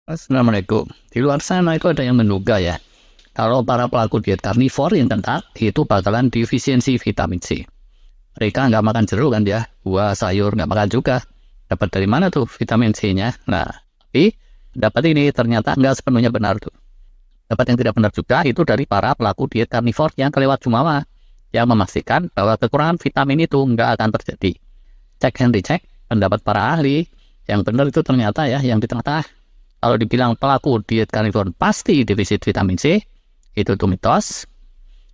Assalamualaikum. Di luar sana itu ada yang menduga ya, kalau para pelaku diet karnivor yang ketat itu bakalan defisiensi vitamin C. Mereka nggak makan jeruk kan ya, buah, sayur nggak makan juga. Dapat dari mana tuh vitamin C-nya? Nah, tapi dapat ini ternyata nggak sepenuhnya benar tuh. Dapat yang tidak benar juga itu dari para pelaku diet karnivor yang kelewat jumawa, yang memastikan bahwa kekurangan vitamin itu nggak akan terjadi. Cek and recheck pendapat para ahli, yang benar itu ternyata ya yang di tengah-tengah. Kalau dibilang pelaku diet karnivor pasti defisit vitamin C, itu tuh mitos.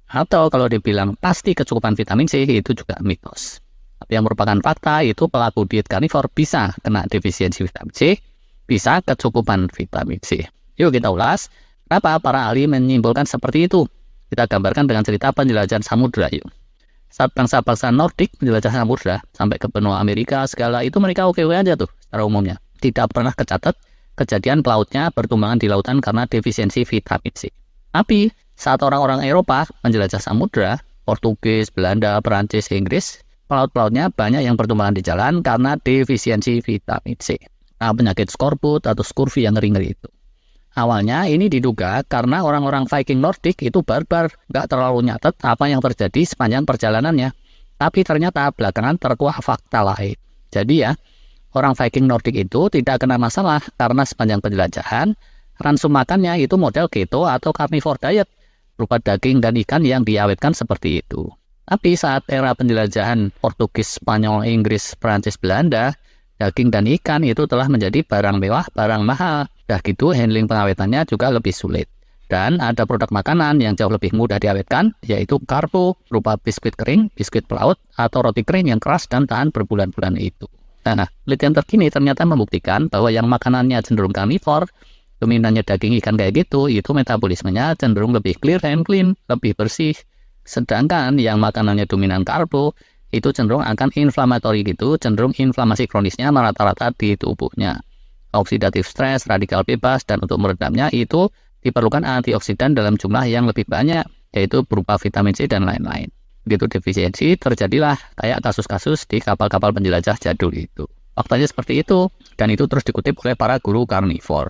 Atau kalau dibilang pasti kecukupan vitamin C, itu juga mitos. Tapi yang merupakan fakta itu pelaku diet karnivor bisa kena defisiensi vitamin C, bisa kecukupan vitamin C. Yuk kita ulas, kenapa para ahli menyimpulkan seperti itu. Kita gambarkan dengan cerita penjelajahan samudra yuk. Saat bangsa-bangsa Nordik menjelajah samudra sampai ke benua Amerika segala itu mereka oke-oke aja tuh secara umumnya. Tidak pernah kecatat kejadian pelautnya bertumbangan di lautan karena defisiensi vitamin C. Tapi saat orang-orang Eropa menjelajah samudra, Portugis, Belanda, Perancis, Inggris, pelaut-pelautnya banyak yang bertumbangan di jalan karena defisiensi vitamin C. Nah, penyakit skorbut atau scurvy yang ngeri-ngeri itu. Awalnya ini diduga karena orang-orang Viking Nordik itu barbar, nggak terlalu nyatet apa yang terjadi sepanjang perjalanannya. Tapi ternyata belakangan terkuak fakta lain. Jadi ya, orang Viking Nordik itu tidak kena masalah karena sepanjang penjelajahan, ransum makannya itu model keto atau carnivore diet, berupa daging dan ikan yang diawetkan seperti itu. Tapi saat era penjelajahan Portugis, Spanyol, Inggris, Prancis, Belanda, daging dan ikan itu telah menjadi barang mewah, barang mahal. Dah gitu handling pengawetannya juga lebih sulit. Dan ada produk makanan yang jauh lebih mudah diawetkan, yaitu karbo, berupa biskuit kering, biskuit pelaut, atau roti kering yang keras dan tahan berbulan-bulan itu. Nah, penelitian terkini ternyata membuktikan bahwa yang makanannya cenderung karnivor, dominannya daging ikan kayak gitu, itu metabolismenya cenderung lebih clear and clean, lebih bersih. Sedangkan yang makanannya dominan karbo, itu cenderung akan inflamatori gitu, cenderung inflamasi kronisnya merata-rata di tubuhnya. Oksidatif stres, radikal bebas, dan untuk meredamnya itu diperlukan antioksidan dalam jumlah yang lebih banyak, yaitu berupa vitamin C dan lain-lain. Begitu defisiensi, terjadilah kayak kasus-kasus di kapal-kapal penjelajah jadul itu. Faktanya seperti itu, dan itu terus dikutip oleh para guru karnivor.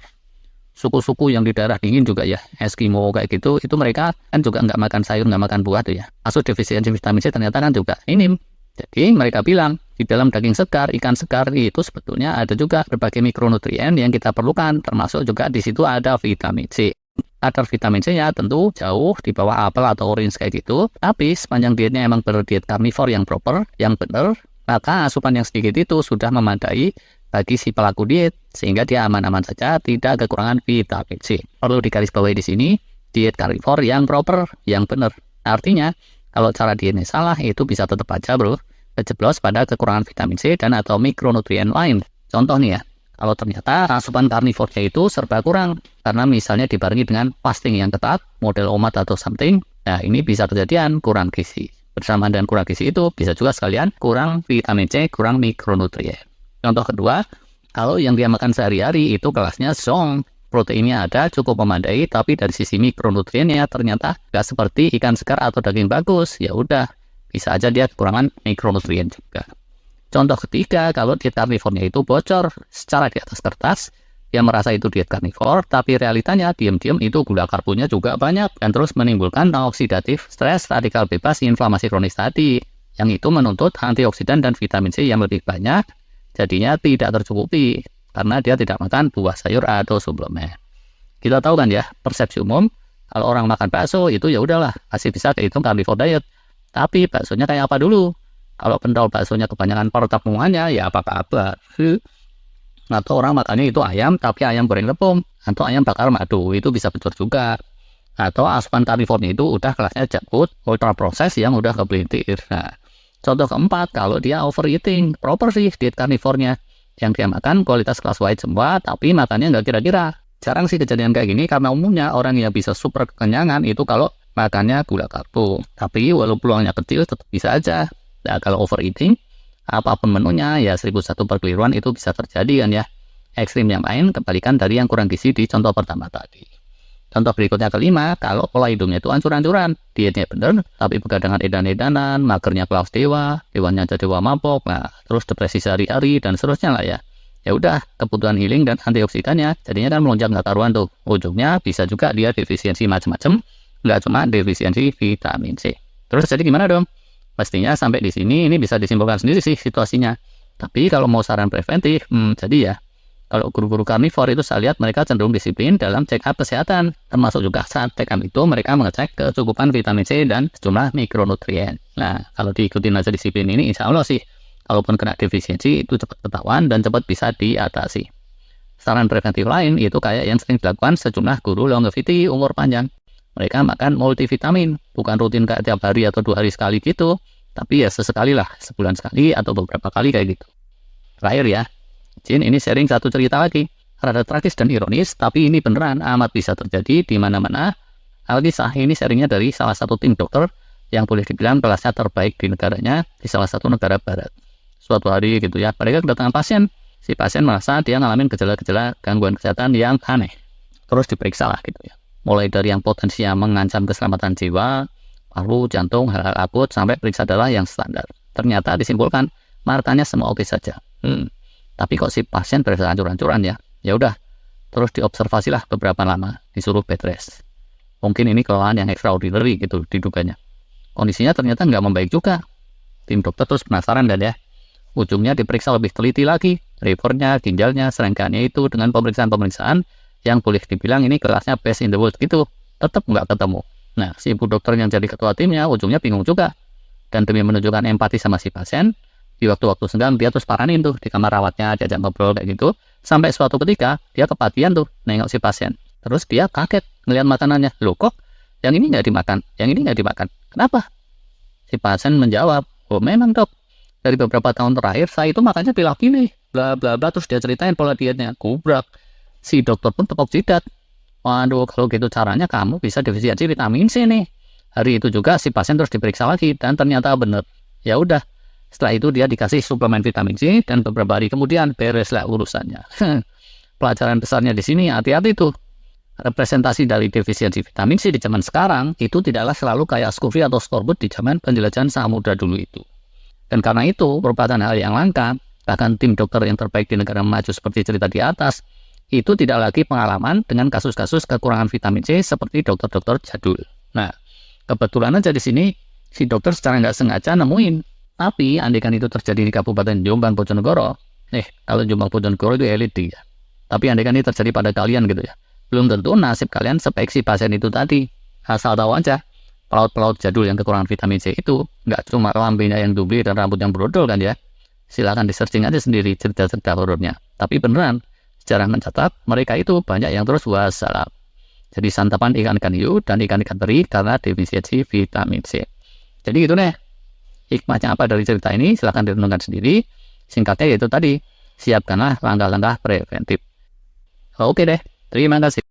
Suku-suku yang di daerah dingin juga ya, Eskimo kayak gitu, itu mereka kan juga nggak makan sayur, nggak makan buah tuh ya. Kasus defisiensi vitamin C ternyata kan juga minim. Jadi mereka bilang, di dalam daging segar, ikan segar itu sebetulnya ada juga berbagai mikronutrien yang kita perlukan, termasuk juga di situ ada vitamin C. Kadar vitamin C-nya tentu jauh di bawah apel atau orange kayak gitu, tapi sepanjang dietnya emang berdiet karnivor yang proper, yang benar, maka asupan yang sedikit itu sudah memadai bagi si pelaku diet, sehingga dia aman-aman saja tidak kekurangan vitamin C. Perlu digarisbawahi di sini, diet karnivor yang proper, yang benar. Artinya, kalau cara dietnya salah, itu bisa tetap aja bro, kejeblos pada kekurangan vitamin C dan atau mikronutrien lain. Contoh nih ya, kalau ternyata asupan karnivornya itu serba kurang, karena misalnya dibarengi dengan fasting yang ketat, model OMAD atau something, nah ini bisa kejadian kurang gizi. Bersamaan dengan kurang gizi itu bisa juga sekalian kurang vitamin C, kurang mikronutrien. Contoh kedua, kalau yang dia makan sehari-hari itu kelasnya strong, proteinnya ada cukup memadai, tapi dari sisi mikronutriennya ternyata nggak seperti ikan segar atau daging bagus. Ya udah, bisa aja dia kekurangan mikronutrien juga. Contoh ketiga, kalau diet karnivornya itu bocor secara di atas kertas, dia merasa itu diet karnivor, tapi realitanya diam-diam itu gula karbonya juga banyak dan terus menimbulkan oksidatif stres, radikal bebas, inflamasi kronis tadi, yang itu menuntut antioksidan dan vitamin C yang lebih banyak, jadinya tidak tercukupi karena dia tidak makan buah, sayur atau suplemen. Kita tahu kan ya, persepsi umum kalau orang makan bakso itu ya udahlah, masih bisa kehitung karnivor diet. Tapi baksonya kayak apa dulu? Kalau pentol baksonya kebanyakan pertemuannya ya apa kabar? Atau orang makannya itu ayam tapi ayam goreng tepung atau ayam bakar madu, itu bisa bocor juga. Atau asupan karnivornya itu udah kelasnya junk food, ultra proses yang udah kebelintir. Nah, contoh keempat, kalau dia overeating, proper sih diet karnivornya. Yang dia makan kualitas kelas white semua, tapi makannya nggak kira-kira. Jarang sih kejadian kayak gini karena umumnya orang yang bisa super kekenyangan itu kalau makannya gula karbo. Tapi walau peluangnya kecil tetap bisa aja. Nah, kalau overeating, apapun menunya ya 1001 perkeliruan itu bisa terjadi kan ya. Ekstrim yang lain kebalikan dari yang kurang gizi di contoh pertama tadi. Contoh berikutnya kelima, kalau pola hidupnya itu ancur-ancuran, dietnya bener, tapi begadangan edan-edanan, magernya kelas dewa, dewanya jadi dewa mabok, nah terus depresi sehari-hari dan seterusnya lah ya. ya udah kebutuhan healing dan antioksidannya jadinya kan melonjak nggak karuan tuh. Ujungnya bisa juga dia defisiensi macam-macam, nggak cuma defisiensi vitamin C. Terus jadi gimana dong? Pastinya sampai di sini ini bisa disimpulkan sendiri sih situasinya. Tapi kalau mau saran preventif, jadi ya kalau guru-guru karnivor itu saya lihat mereka cenderung disiplin dalam check up kesehatan, termasuk juga saat check up itu mereka mengecek kecukupan vitamin C dan sejumlah mikronutrien. Nah, kalau diikutin aja disiplin ini, insya Allah sih, kalaupun kena defisiensi itu cepat ketahuan dan cepat bisa diatasi. Saran preventif lain itu kayak yang sering dilakukan sejumlah guru longevity umur panjang. Mereka makan multivitamin, bukan rutin kayak tiap hari atau 2 hari sekali gitu, tapi ya sesekali lah, sebulan sekali atau beberapa kali kayak gitu. Terakhir ya, Jin ini sharing satu cerita lagi, rada tragis dan ironis, tapi ini beneran amat bisa terjadi di mana-mana. Alkisah ini sharingnya dari salah satu tim dokter yang boleh dibilang kelasnya terbaik di negaranya, di salah satu negara barat. Suatu hari gitu ya, mereka kedatangan pasien. Si pasien merasa dia ngalamin gejala-gejala gangguan kesehatan yang aneh. Terus diperiksa lah gitu ya. Mulai dari yang potensial mengancam keselamatan jiwa, paru, jantung, hal-hal akut, sampai periksa darah yang standar. Ternyata disimpulkan, markanya semua oke saja. Tapi kok si pasien berasa hancur-hancuran ya? Ya udah, terus diobservasilah beberapa lama, disuruh bed rest. Mungkin ini kelelahan yang extraordinary gitu diduganya. Kondisinya ternyata nggak membaik juga. Tim dokter terus penasaran kan ya? Ujungnya diperiksa lebih teliti lagi, livernya, ginjalnya, serangkanya itu dengan pemeriksaan-pemeriksaan yang boleh dibilang ini kelasnya best in the world gitu, tetap nggak ketemu. Nah, si ibu dokter yang jadi ketua timnya ujungnya bingung juga. Dan demi menunjukkan empati sama si pasien, di waktu-waktu senggang dia terus paranin tuh di kamar rawatnya, diajak ngobrol kayak gitu. Sampai suatu ketika dia kepatian tuh nengok si pasien. Terus dia kaget ngelihat makanannya. Loh kok yang ini nggak dimakan, yang ini nggak dimakan. Kenapa? Si pasien menjawab, oh memang dok, dari beberapa tahun terakhir saya itu makannya pilih-pilih, bla bla bla. Terus dia ceritain pola dietnya. Kubrak. Si dokter pun tepok jidat. Waduh, kalau gitu caranya kamu bisa defisiensi vitamin C nih. Hari itu juga si pasien terus diperiksa lagi dan ternyata benar. Ya udah, setelah itu dia dikasih suplemen vitamin C dan beberapa hari kemudian bereslah urusannya. Pelajaran besarnya di sini, hati-hati tuh. Representasi dari defisiensi vitamin C di zaman sekarang itu tidaklah selalu kayak Scurvy atau Skorbut di zaman penjelajahan samudra dulu itu. Dan karena itu merupakan hal yang langka, bahkan tim dokter yang terbaik di negara maju seperti cerita di atas, itu tidak lagi pengalaman dengan kasus-kasus kekurangan vitamin C seperti dokter-dokter jadul. Nah, kebetulan aja di sini si dokter secara nggak sengaja nemuin. Tapi andaikan itu terjadi di Kabupaten Jombang Bojonegoro, kalau Jombang Bojonegoro itu elit ya. Tapi andaikan ini terjadi pada kalian gitu ya, belum tentu nasib kalian sebaik si pasien itu tadi. Asal tahu aja, pelaut-pelaut jadul yang kekurangan vitamin C itu nggak cuma lambenya yang dubli dan rambut yang brodol kan ya. Silakan di-searching aja sendiri cerita-cerita horornya. Tapi beneran, sejarah mencatat mereka itu banyak yang terus wassalam. Jadi santapan ikan-ikan hiu dan ikan-ikan teri karena defisiensi vitamin C. Jadi gitu deh. Hikmahnya apa dari cerita ini? Silahkan direnungkan sendiri. Singkatnya yaitu tadi, siapkanlah langkah-langkah preventif. Oke deh, terima kasih.